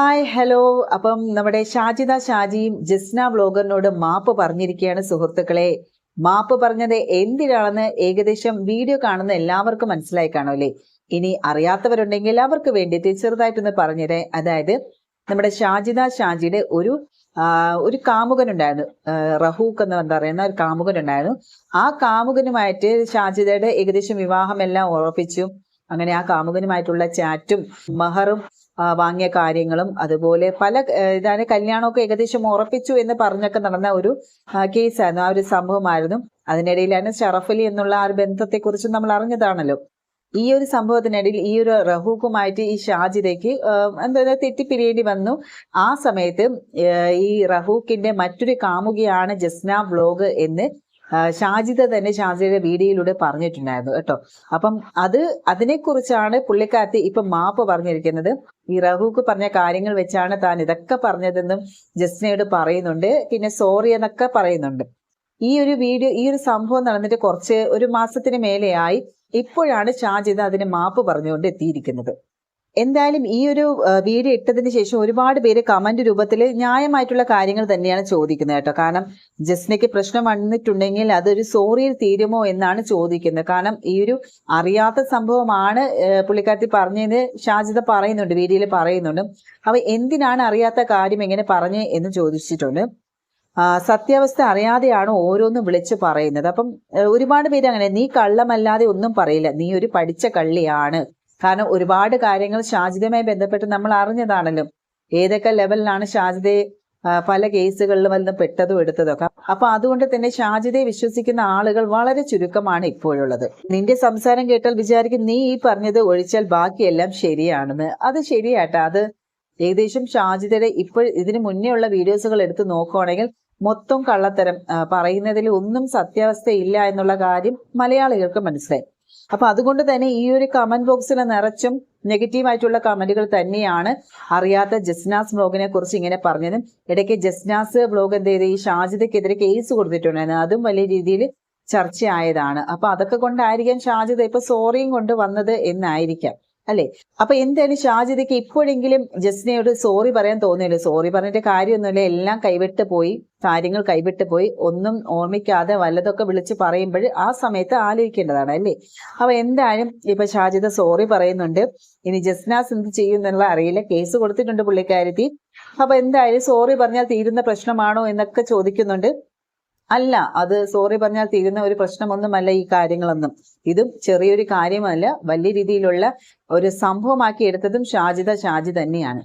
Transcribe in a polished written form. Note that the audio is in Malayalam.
Hi hello. അപ്പം നമ്മുടെ ഷാജിദ ഷാജിയും ജസ്ന വ്ലോഗറിനോട് മാപ്പ് പറഞ്ഞിരിക്കുകയാണ് സുഹൃത്തുക്കളെ. മാപ്പ് പറഞ്ഞത് എന്തിനാണെന്ന് ഏകദേശം വീഡിയോ കാണുന്ന എല്ലാവർക്കും മനസ്സിലായി കാണുമല്ലേ. ഇനി അറിയാത്തവരുണ്ടെങ്കിൽ അവർക്ക് വേണ്ടിയിട്ട് ചെറുതായിട്ടൊന്ന് പറഞ്ഞുതരാം. അതായത് നമ്മുടെ ഷാജിദ ഷാജിയുടെ ഒരു കാമുകനുണ്ടായിരുന്നു, റഹൂഖ് എന്ന് പറയുന്ന ഒരു കാമുകനുണ്ടായിരുന്നു. ആ കാമുകനുമായിട്ട് ഷാജിദയുടെ ഏകദേശം വിവാഹമെല്ലാം ഉറപ്പിച്ചു. അങ്ങനെ ആ കാമുകനുമായിട്ടുള്ള ചാറ്റും മഹറും വാങ്ങിയ കാര്യങ്ങളും അതുപോലെ പല ഇതാണ് കല്യാണമൊക്കെ ഏകദേശം ഉറപ്പിച്ചു എന്ന് പറഞ്ഞൊക്കെ നടന്ന ഒരു കേസായിരുന്നു, ആ ഒരു സംഭവമായിരുന്നു. അതിനിടയിലാണ് ഷറഫലി എന്നുള്ള ആ ഒരു ബന്ധത്തെക്കുറിച്ച് നമ്മൾ അറിഞ്ഞതാണല്ലോ. ഈ ഒരു സംഭവത്തിനിടയിൽ ഈ ഒരു റഹൂഖുമായിട്ട് ഈ ഷാജിദയ്ക്ക് എന്താ തെറ്റിപ്പിരിയേണ്ടി വന്നു. ആ സമയത്ത് ഈ റഹൂഖിന്റെ മറ്റൊരു കാമുകിയാണ് ജസ്ന വ്ലോഗ് എന്ന് ഷാജിദ തന്നെ ഷാജിദയുടെ വീഡിയോയിലൂടെ പറഞ്ഞിട്ടുണ്ടായിരുന്നു കേട്ടോ. അപ്പം അതിനെക്കുറിച്ചാണ് പുള്ളിക്കാരത്തി ഇപ്പൊ മാപ്പ് പറഞ്ഞിരിക്കുന്നത്. ഈ റഹൂഖ് പറഞ്ഞ കാര്യങ്ങൾ വെച്ചാണ് താൻ ഇതൊക്കെ പറഞ്ഞതെന്നും ജസ്നയോട് പറയുന്നുണ്ട്. പിന്നെ സോറി എന്നൊക്കെ പറയുന്നുണ്ട്. ഈ ഒരു സംഭവം നടന്നിട്ട് ഒരു മാസത്തിന് മേലെയായി. ഇപ്പോഴാണ് ഷാജിദ അതിന് മാപ്പ് പറഞ്ഞുകൊണ്ട് എത്തിയിരിക്കുന്നത്. എന്തായാലും ഈ ഒരു വീഡിയോ ഇട്ടതിന് ശേഷം ഒരുപാട് പേര് കമന്റ് രൂപത്തിൽ ന്യായമായിട്ടുള്ള കാര്യങ്ങൾ തന്നെയാണ് ചോദിക്കുന്നത് കേട്ടോ. കാരണം ജസ്നയ്ക്ക് പ്രശ്നം വന്നിട്ടുണ്ടെങ്കിൽ അതൊരു സോറിയിൽ തീരുമോ എന്നാണ് ചോദിക്കുന്നത്. കാരണം ഈ ഒരു അറിയാത്ത സംഭവമാണ് പുള്ളിക്കാരത്തി പറഞ്ഞതെന്ന് ഷാജിദ പറയുന്നുണ്ട്, വീഡിയോയിൽ പറയുന്നുണ്ട്. അവ എന്തിനാണ് അറിയാത്ത കാര്യം എങ്ങനെ പറഞ്ഞേ എന്ന് ചോദിച്ചിട്ടുണ്ട്. സത്യാവസ്ഥ അറിയാതെയാണ് ഓരോന്നും വിളിച്ചു പറയുന്നത്. അപ്പം ഒരുപാട് പേര് അങ്ങനെ, നീ കള്ളമല്ലാതെ ഒന്നും പറയില്ല, നീ ഒരു പഠിച്ച കള്ളിയാണ്. കാരണം ഒരുപാട് കാര്യങ്ങൾ ഷാജിദയുമായി ബന്ധപ്പെട്ട് നമ്മൾ അറിഞ്ഞതാണല്ലോ. ഏതൊക്കെ ലെവലിലാണ് ഷാജിദയെ പല കേസുകളിലും വന്ന് പെട്ടതും എടുത്തതൊക്കെ. അപ്പൊ അതുകൊണ്ട് തന്നെ ഷാജിദയെ വിശ്വസിക്കുന്ന ആളുകൾ വളരെ ചുരുക്കമാണ് ഇപ്പോഴുള്ളത്. നിന്റെ സംസാരം കേട്ടാൽ വിചാരിക്കും നീ ഈ പറഞ്ഞത് ഒഴിച്ചാൽ ബാക്കിയെല്ലാം ശരിയാണെന്ന്. അത് ശരിയാട്ടാ. അത് ഏകദേശം ഷാജിദയുടെ ഇതിനു മുന്നേ ഉള്ള വീഡിയോസുകൾ എടുത്ത് നോക്കുവാണെങ്കിൽ മൊത്തം കള്ളത്തരം, പറയുന്നതിൽ ഒന്നും സത്യാവസ്ഥയില്ല എന്നുള്ള കാര്യം മലയാളികൾക്ക് മനസ്സിലായി. അപ്പൊ അതുകൊണ്ട് തന്നെ ഈ ഒരു കമന്റ് ബോക്സിൽ നിറച്ചും നെഗറ്റീവായിട്ടുള്ള കമന്റുകൾ തന്നെയാണ്. അറിയാത്ത ജസ്നാസ് വ്ലോഗിനെ കുറിച്ച് ഇങ്ങനെ പറഞ്ഞതും, ഇടയ്ക്ക് ജസ്നാസ് വ്ലോഗ് എന്ത് ചെയ്ത് ഈ ഷാജിദയ്ക്കെതിരെ കേസ് കൊടുത്തിട്ടുണ്ടായിരുന്നു. അതും വലിയ രീതിയിൽ ചർച്ചയായതാണ്. അപ്പൊ അതൊക്കെ കൊണ്ടായിരിക്കാം ഷാജിദ ഇപ്പൊ സോറിയും കൊണ്ട് വന്നത് എന്നായിരിക്കാം അല്ലെ. അപ്പൊ എന്തായാലും ഷാജിദയ്ക്ക് ഇപ്പോഴെങ്കിലും ജസ്നയോട് സോറി പറയാൻ തോന്നിയല്ലോ. സോറി പറഞ്ഞിട്ട് കാര്യമൊന്നുമില്ല, എല്ലാം കാര്യങ്ങൾ കൈവിട്ട് പോയി. ഒന്നും ഓർമ്മിക്കാതെ വല്ലതൊക്കെ വിളിച്ച് പറയുമ്പോൾ ആ സമയത്ത് ആലോചിക്കേണ്ടതാണ് അല്ലേ. അപ്പൊ എന്തായാലും ഇപ്പൊ ഷാജിദ സോറി പറയുന്നുണ്ട്. ഇനി ജസ്നാസ് എന്ത് ചെയ്യും എന്നുള്ള അറിയില്ല. കേസ് കൊടുത്തിട്ടുണ്ട് പുള്ളിക്കാരത്തി. അപ്പൊ എന്തായാലും സോറി പറഞ്ഞാൽ തീരുന്ന പ്രശ്നമാണോ എന്നൊക്കെ ചോദിക്കുന്നുണ്ട്. അല്ല, അത് സോറി പറഞ്ഞാൽ തീരുന്ന ഒരു പ്രശ്നമൊന്നുമല്ല ഈ കാര്യങ്ങളൊന്നും. ഇതും ചെറിയൊരു കാര്യമല്ല, വലിയ രീതിയിലുള്ള ഒരു സംഭവമാക്കി എടുത്തതും ഷാജി തന്നെയാണ്.